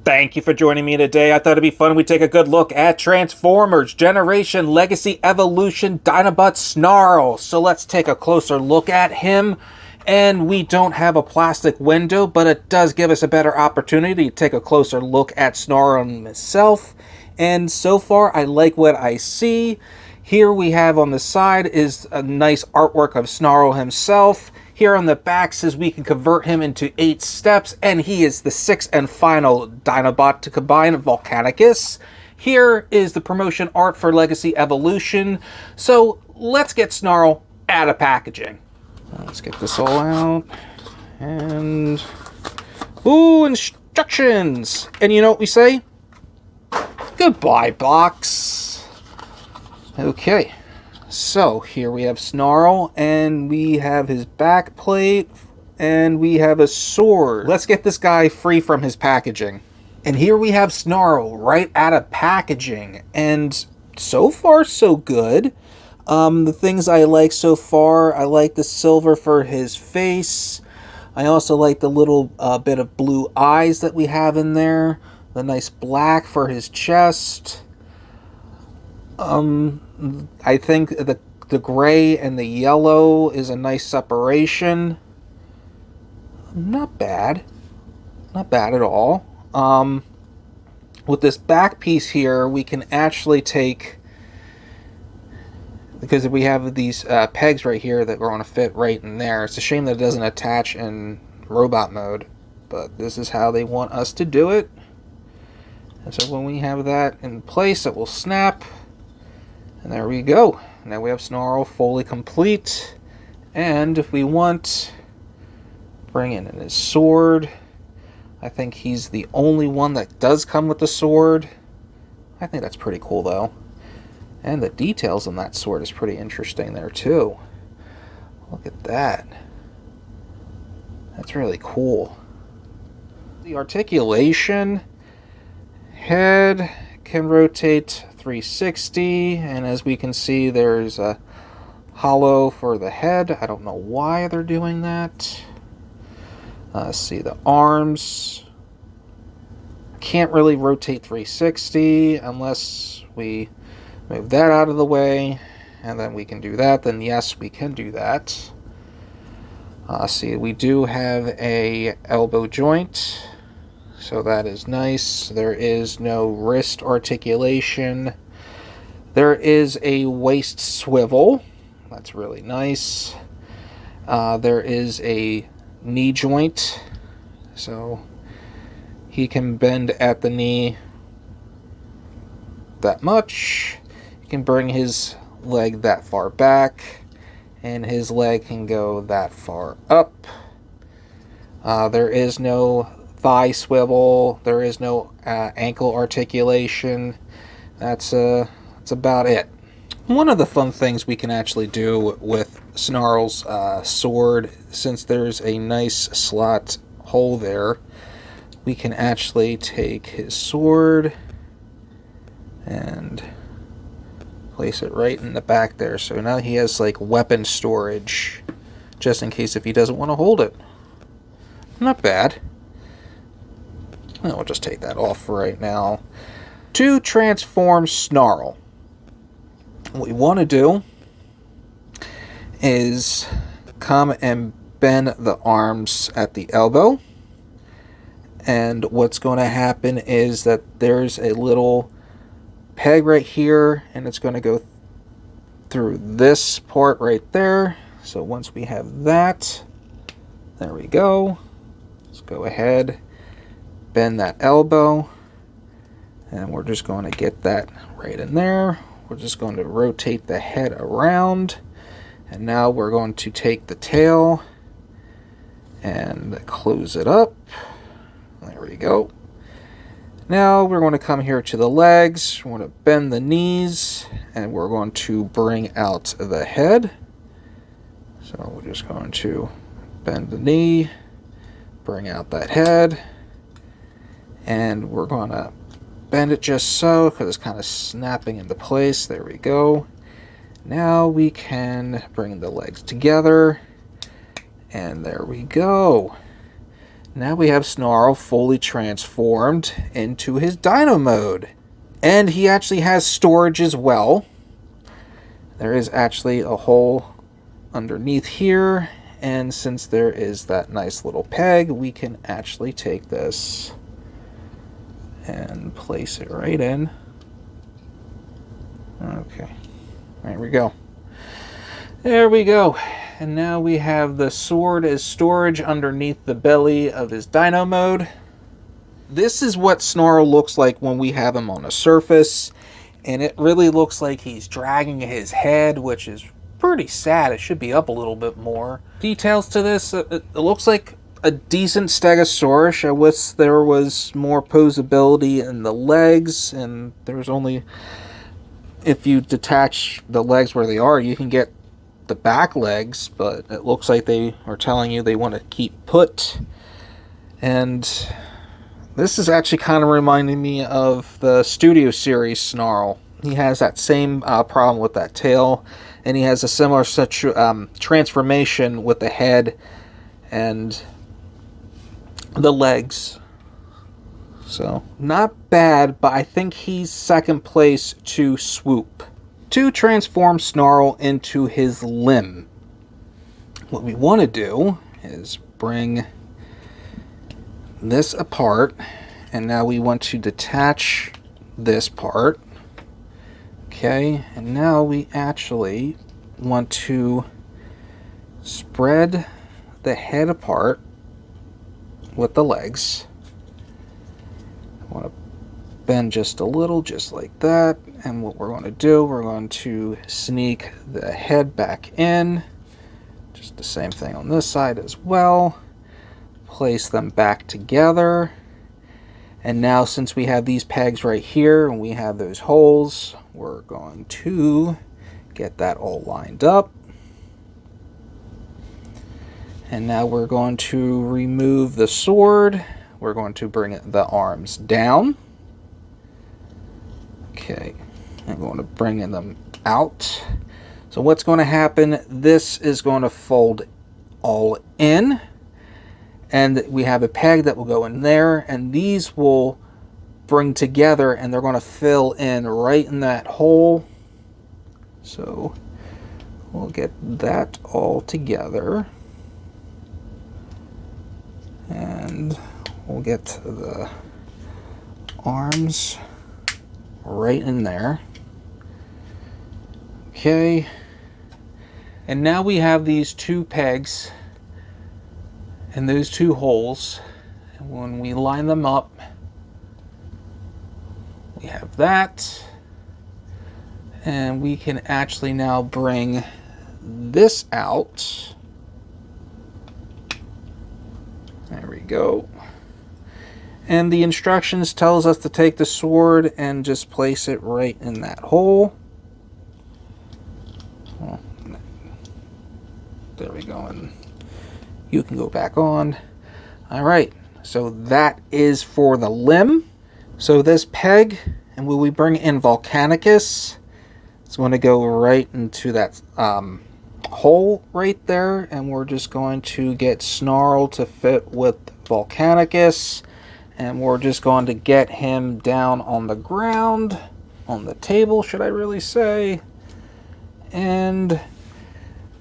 Thank you for joining me today. I thought it'd be fun we take a good look at Transformers Generation Legacy Evolution Dinobot Snarl. So let's take a closer look at him. And we don't have a plastic window, but it does give us a better opportunity to take a closer look at Snarl himself. And so far, I like what I see. Here we have on the side is a nice artwork of Snarl himself. Here on the back says we can convert him into 8 steps, and he is the 6th and final Dinobot to combine Volcanicus. Here is the promotion art for Legacy Evolution. So let's get Snarl out of packaging. Let's get this all out. And ooh, instructions. And you know what we say? Goodbye, box. Okay. So, here we have Snarl, and we have his back plate, and we have a sword. Let's get this guy free from his packaging. And here we have Snarl right out of packaging, and so far so good. The things I like so far, I like the silver for his face. I also like the little bit of blue eyes that we have in there. The nice black for his chest. I think the gray and the yellow is a nice separation. Not bad. Not bad at all. With this back piece here, we can actually take, because we have these pegs right here that are going to fit right in there. It's a shame that it doesn't attach in robot mode, but this is how they want us to do it. And so when we have that in place, it will snap. And there we go. Now we have Snarl fully complete. And if we want, bring in his sword. I think he's the only one that does come with the sword. I think that's pretty cool though. And the details on that sword is pretty interesting there too. Look at that. That's really cool. The articulation, head can rotate 360, and as we can see, there's a hollow for the head. I don't know why they're doing that. Let's see, the arms can't really rotate 360 unless we move that out of the way, and then we can do that. Then yes, we can do that. See, we do have a elbow joint, so that is nice. There is no wrist articulation. There is a waist swivel. That's really nice. There is a knee joint, so he can bend at the knee that much. He can bring his leg that far back, and his leg can go that far up. There is no thigh swivel. There is no ankle articulation. That's about it. One of the fun things we can actually do with Snarl's sword, since there's a nice slot hole there, we can actually take his sword and place it right in the back there. So now he has like weapon storage, just in case if he doesn't want to hold it. Not bad. Well, we'll just take that off for right now. To transform Snarl, what we want to do is come and bend the arms at the elbow. And what's going to happen is that there's a little peg right here, and it's going to go through this part right there. So once we have that, there we go. Let's go ahead, bend that elbow, and we're just going to get that right in there. We're just going to rotate the head around, and now we're going to take the tail and close it up. There we go. Now we're going to come here to the legs. We're going to bend the knees, and we're going to bring out the head. So we're just going to bend the knee, bring out that head, and we're going to bend it just so, because it's kind of snapping into place. There we go. Now we can bring the legs together, and there we go. Now we have Snarl fully transformed into his Dino mode. And he actually has storage as well. There is actually a hole underneath here. And since there is that nice little peg, we can actually take this and place it right in. Okay, there we go. There we go. And now we have the sword as storage underneath the belly of his Dino mode. This is what Snarl looks like when we have him on a surface. And it really looks like he's dragging his head, which is pretty sad. It should be up a little bit more. Details to this, it looks like a decent Stegosaurus. I wish there was more posability in the legs. And there's only... if you detach the legs where they are, you can get the back legs, but it looks like they are telling you they want to keep put. And this is actually kind of reminding me of the Studio Series Snarl. He has that same problem with that tail, and he has a similar transformation with the head and the legs. So, not bad, but I think he's second place to Swoop. To transform Snarl into his limb, what we want to do is bring this apart, and now we want to detach this part. Okay, and now we actually want to spread the head apart with the legs. I want to bend just a little, just like that. And what we're going to do, we're going to sneak the head back in. Just the same thing on this side as well. Place them back together. And now since we have these pegs right here and we have those holes, we're going to get that all lined up. And now we're going to remove the sword. We're going to bring the arms down. Okay, I'm going to bring them out. So what's going to happen, this is going to fold all in. And we have a peg that will go in there. And these will bring together and they're going to fill in right in that hole. So we'll get that all together. And we'll get the arms right in there. Okay. And now we have these two pegs and those two holes. And when we line them up, we have that. And we can actually now bring this out. There we go. And the instructions tells us to take the sword and just place it right in that hole. Well, there we go. And you can go back on. Alright, so that is for the limb. So this peg, and when we bring in Volcanicus, it's going to go right into that hole right there. And we're just going to get Snarl to fit with Volcanicus. And we're just going to get him down on the ground, on the table, should I really say. And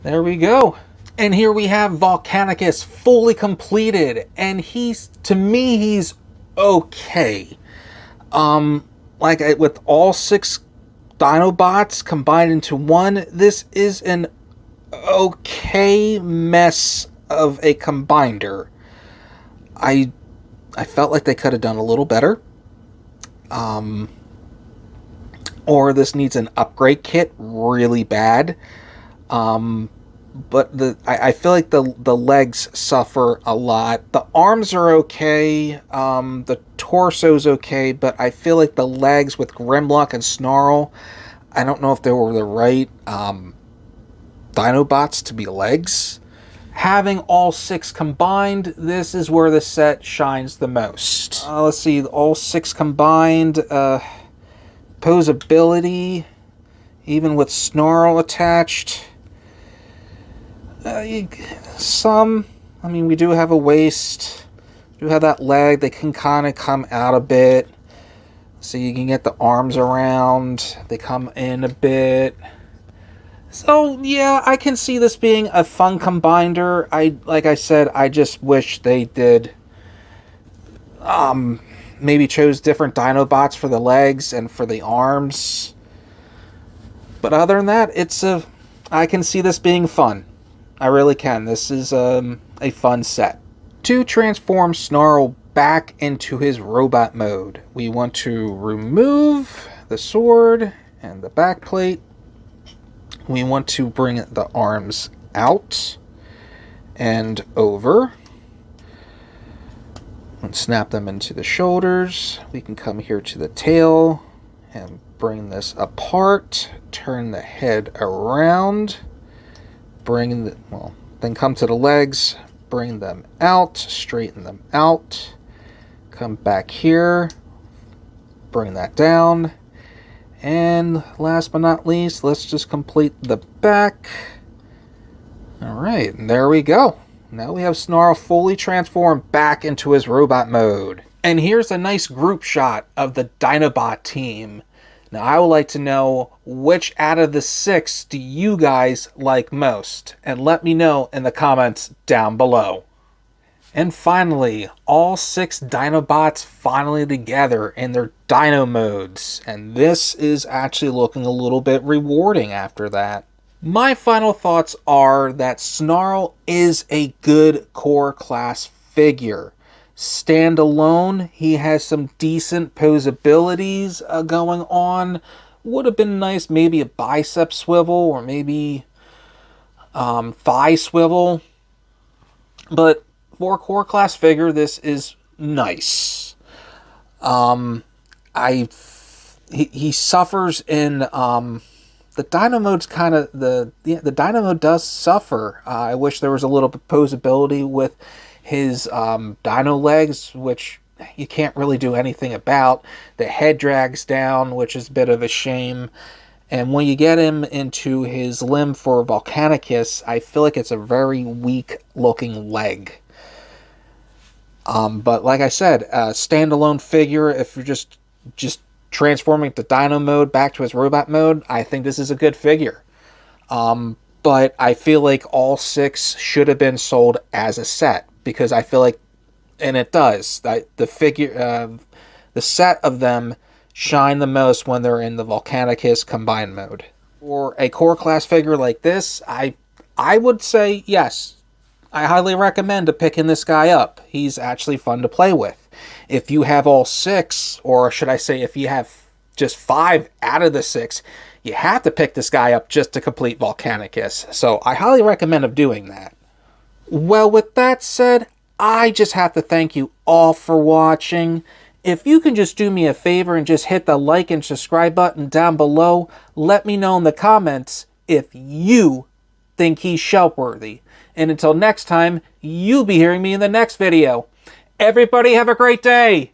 there we go. And here we have Volcanicus fully completed. And to me, he's okay. With all 6 Dinobots combined into one, this is an okay mess of a combinder. I felt like they could have done a little better. Or this needs an upgrade kit really bad. But I feel like the legs suffer a lot. The arms are okay. The torso's okay. But I feel like the legs with Grimlock and Snarl, I don't know if they were the right Dinobots to be legs. Having all 6 combined, this is where the set shines the most. Let's see, all 6 combined. Posability, even with Snarl attached. We do have a waist. You have that leg, they can kind of come out a bit. So you can get the arms around. They come in a bit. So yeah, I can see this being a fun combiner. Like I said, I just wish they did maybe chose different Dinobots for the legs and for the arms. But other than that, I can see this being fun. I really can. This is a fun set. To transform Snarl back into his robot mode, we want to remove the sword and the back plate. We want to bring the arms out and over and snap them into the shoulders. We can come here to the tail and bring this apart, turn the head around, then come to the legs, bring them out, straighten them out, come back here, bring that down, and last but not least, let's just complete the back. Alright, and there we go. Now we have Snarl fully transformed back into his robot mode. And here's a nice group shot of the Dinobot team. Now I would like to know which out of the 6 do you guys like most? And let me know in the comments down below. And finally, all 6 Dinobots finally together in their Dino modes. And this is actually looking a little bit rewarding after that. My final thoughts are that Snarl is a good core class figure. Standalone, he has some decent posabilities going on. Would have been nice, maybe a bicep swivel or maybe thigh swivel. But for a core class figure, this is nice. He suffers in the Dino mode's kind of the Dino mode does suffer. I wish there was a little bit posability with his Dino legs, which you can't really do anything about. The head drags down, which is a bit of a shame. And when you get him into his limb for Volcanicus, I feel like it's a very weak looking leg. But like I said, a standalone figure, if you're just transforming the Dino mode back to his robot mode, I think this is a good figure. But I feel like all 6 should have been sold as a set, because I feel like, and it does, the set of them shine the most when they're in the Volcanicus combined mode. For a core class figure like this, I would say yes. I highly recommend picking this guy up. He's actually fun to play with. If you have all 6, or should I say if you have just 5 out of the 6, you have to pick this guy up just to complete Volcanicus. So I highly recommend doing that. Well, with that said, I just have to thank you all for watching. If you can just do me a favor and just hit the like and subscribe button down below, let me know in the comments if you think he's shelf worthy. And until next time, you'll be hearing me in the next video. Everybody have a great day!